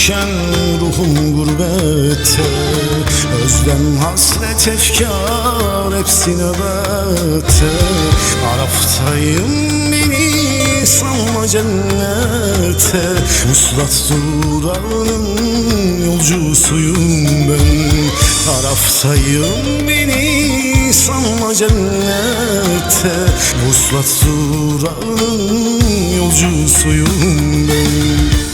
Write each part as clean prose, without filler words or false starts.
iken ruhum gurbette. Özlem, hasret, efkar hepsi nöbette. Araftayım, beni salma cennete. Vuslat durağının yolcusuyum ben. Araftayım, beni salma cennete. Vuslat durağının yolcusuyum ben.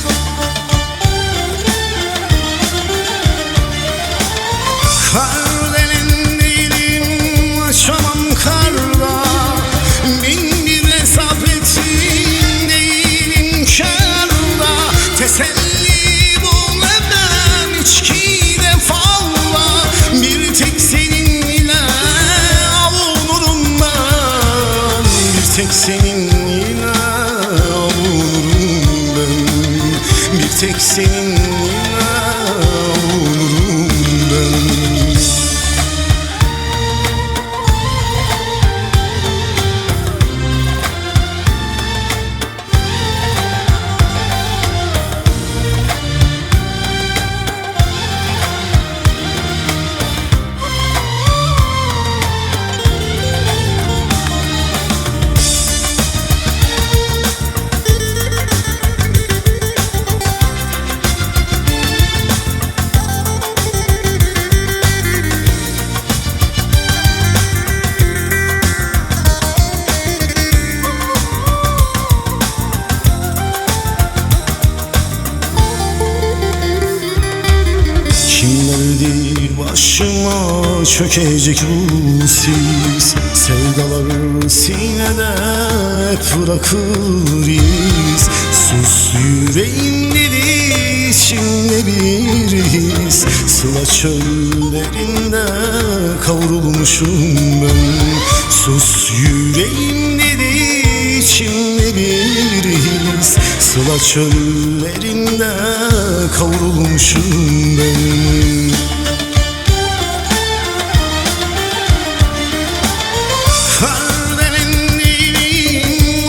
Kardelen değilim, açamam karda. Bin bir hesap ettiğim değilim kârda. Teselli bulamam içkide falla. Bir tek seninle avunurum ben. Bir tek seninle avunurum ben. Bir tek seninle avunurum ben. Başıma çökecek bu sis. Sevdalar sinede hep bırakır iz. Sus yüreğim dedi, içimde bir his. Sıla çöllerinde kavrulmuşum ben. Sus yüreğim dedi, içimde bir his. Sıla çöllerinde kavrulmuşum ben.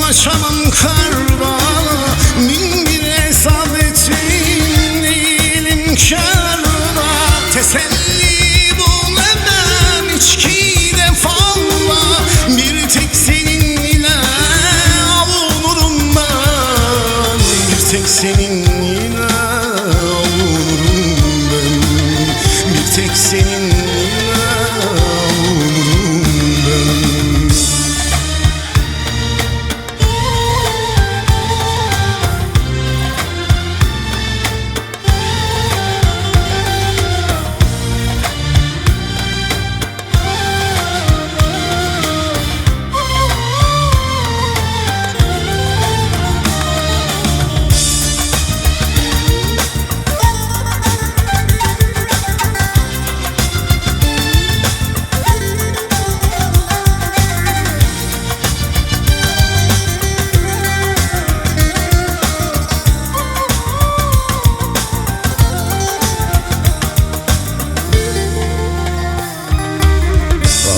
Açamam karda, bin bir hesap ettiğim değilim kârda. Teselli bulamam içkide falla. Bir tek seninle avunurum ben. Bir tek seninle avunurum ben. Bir tek seninle avunurum ben.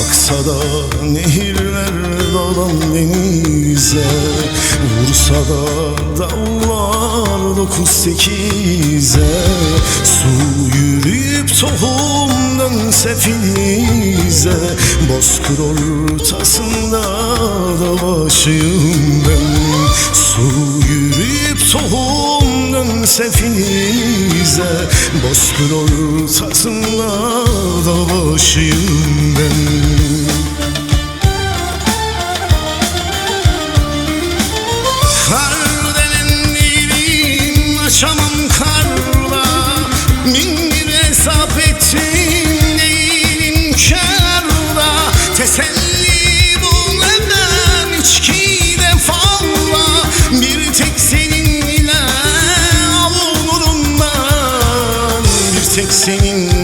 Aksa da nehirler dağdan denize. Vursa da dağlar 9-8'e. Su yürüyüp tohum dönse filize. Bozkır ortasında da başıyım ben. Su yürüyüp tohum dönse filize. Bozkır ortasında da başıyım ben. Kardelen değilim, açamam karda. Bin bir hesap ettiğim değilim kârda. Teselli bulamam içkide falla. Bir tek seninle avunurum ben. Bir tek seninle